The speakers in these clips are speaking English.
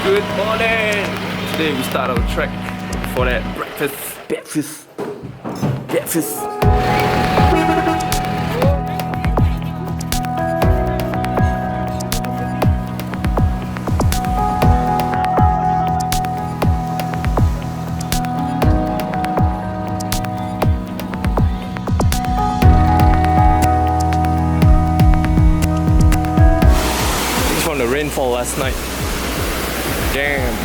Good morning! Today we start our trek for that breakfast. From the rainfall last night. Damn.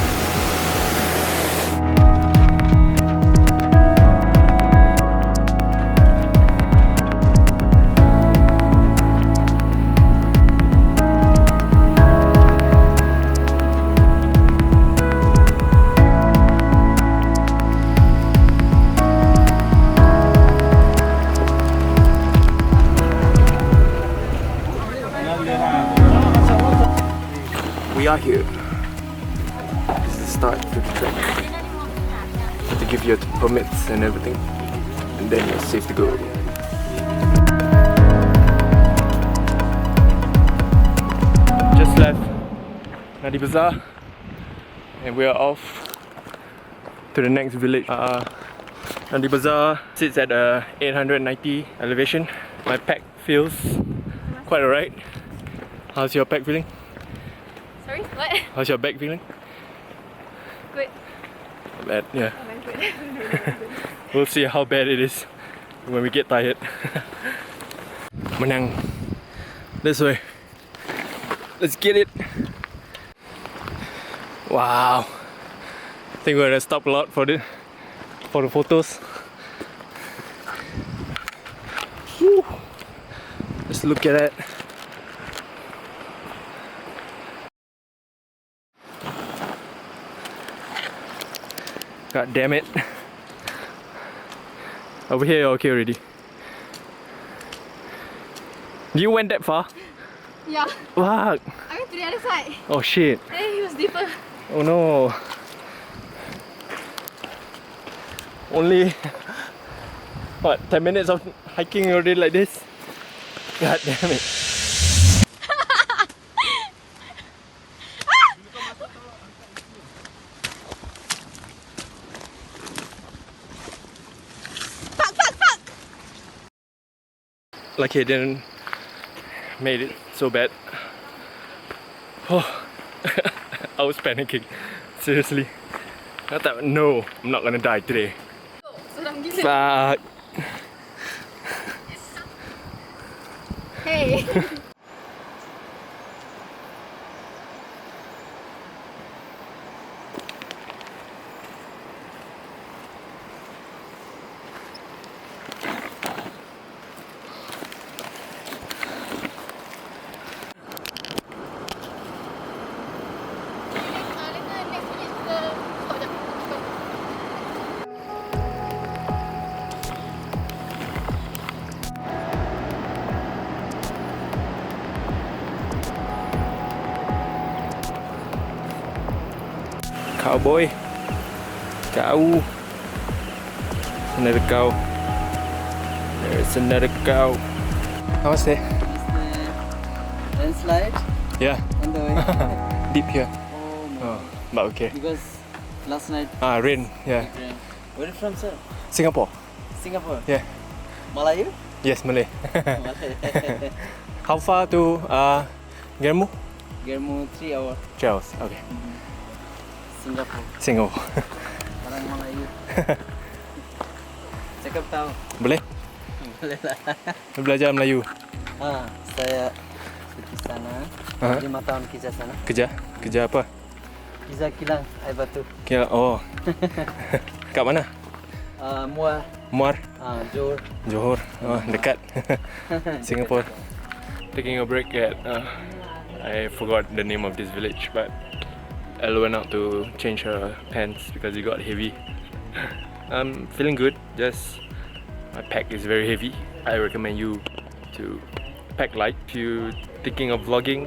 We are here. This is the start to the trek. To give you permits and everything, and then you're safe to go. Just left Nadi Bazaar, and we are off to the next village. Nadi Bazaar sits at 890 elevation. My pack feels quite alright. How's your pack feeling? Sorry, what? How's your back feeling? Good. Bad, yeah. Oh, good. We'll see how bad it is when we get tired. Menang. This way. Let's get it. Wow. I think we're gonna stop a lot for the photos. Whew. Let's look at that. God damn it. Over here you're okay already. You went that far? Yeah. Fuck. I went to the other side. Oh shit. And it was deeper. Oh no. Only what, 10 minutes of hiking already like this? God damn it. Lucky I didn't made it so bad. Oh, I was panicking. Seriously. I thought, no, I'm not gonna die today. Fuck. Hey. Cowboy. Cow. Another cow. There's another cow. How was it? Landslide Yeah. on the way. Deep here. Oh my. Oh, but okay. Because last night Rain. Yeah. it rained. Where are you from, sir? Singapore. Singapore. Yeah. Malayu? Yes, Malay. Malay. How far to Ghermu? Ghermu 3 hours. 3 hours. Okay. Singapore. Singapore. Orang Melayu. Cakap tahu. Boleh? Boleh lah. Belajar Melayu. Saya di sana. 5 tahun kerja sana. Kerja? Kerja apa? Kerja kilang air batu. Kira, oh. Kat mana? Muar. Muar? Johor. Johor. Oh, dekat. Singapore. Taking a break at I forgot the name of this village, but Elle went out to change her pants because it got heavy. I'm feeling good, just my pack is very heavy. I recommend you to pack light. If you're thinking of vlogging,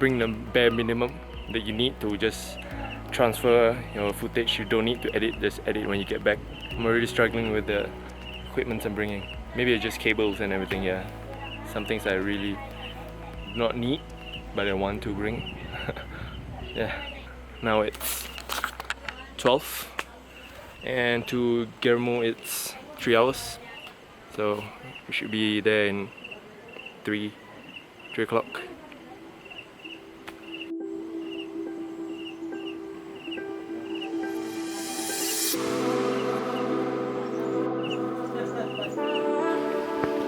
bring the bare minimum that you need to just transfer your footage. You don't need to edit, just edit when you get back. I'm already struggling with the equipment I'm bringing. Maybe it's just cables and everything, yeah. Some things I really not need, but I want to bring. Yeah. now it's 12, and to Ghermu it's 3 hours, so we should be there in 3 o'clock.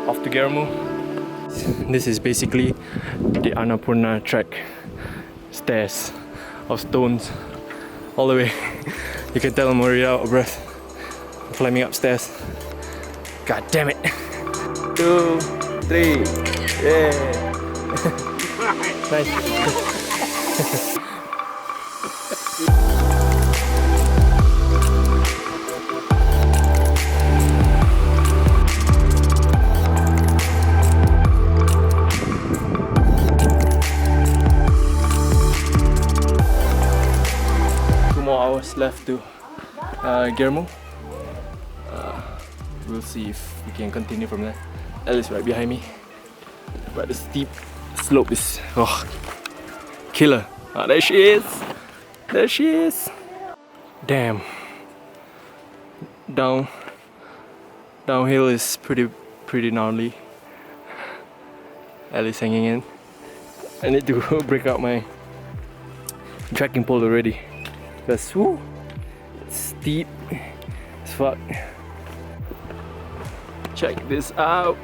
Off to Ghermu. This is basically the Annapurna track. Stairs of stones all the way. You can tell I'm already out of breath. I'm climbing upstairs. God damn it. 2, 3. Yeah. Nice. 2 more hours left to Ghermu. We'll see if we can continue from there. Alice right behind me, but the steep slope is killer. Oh, there she is. There she is. Damn. Downhill is pretty gnarly. Alice hanging in. I need to break out my trekking pole already, because it's steep as fuck. Check this out.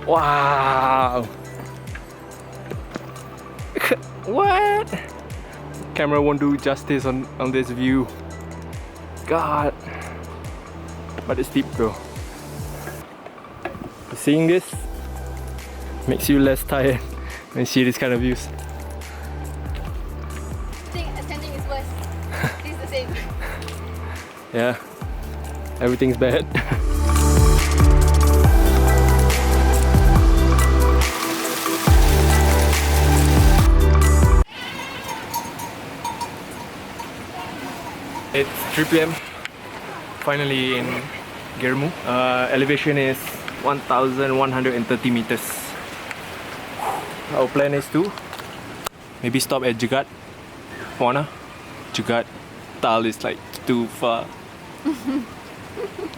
Wow. What? Camera won't do justice on this view. God. But it's steep though. Seeing this makes you less tired when you see this kind of views. I think ascending is worse. It's the same. Yeah. Everything's bad. It's 3 PM, finally in Ghermu. Elevation is 1,130 meters. Our plan is to maybe stop at Jagat. Wanna? Jagat Tal is like too far.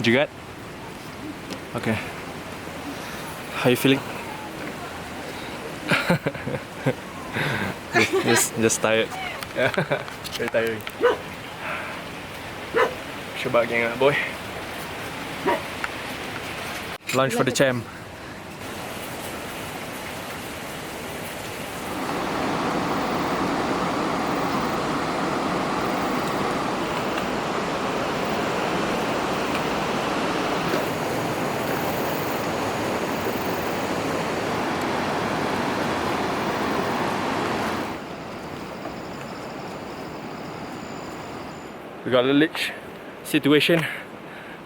Jagat? Okay. How you feeling? just tired. Very tiring. Coba geng boy. Lunch for the champ. We got a lich situation.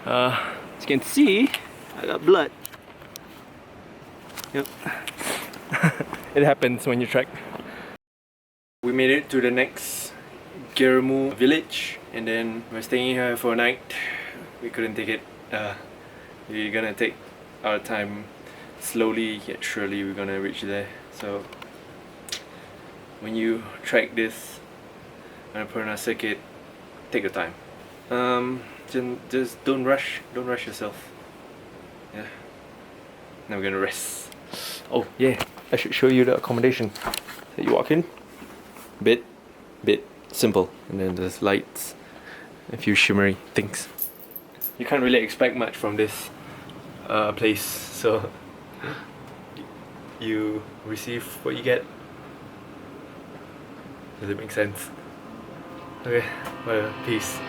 As you can see, I got blood. Yep. It happens when you trek. We made it to the next Ghermu village, and then we're staying here for a night. We couldn't take it. We're gonna take our time slowly yet surely. We're gonna reach there. So when you trek this Annapurna Circuit, take your time. Just don't rush yourself. Yeah. Now we're gonna rest. Oh yeah, I should show you the accommodation. So you walk in, bit simple, and then there's lights, a few shimmery things. You can't really expect much from this place, so you receive what you get. Does it make sense? Okay, well, peace.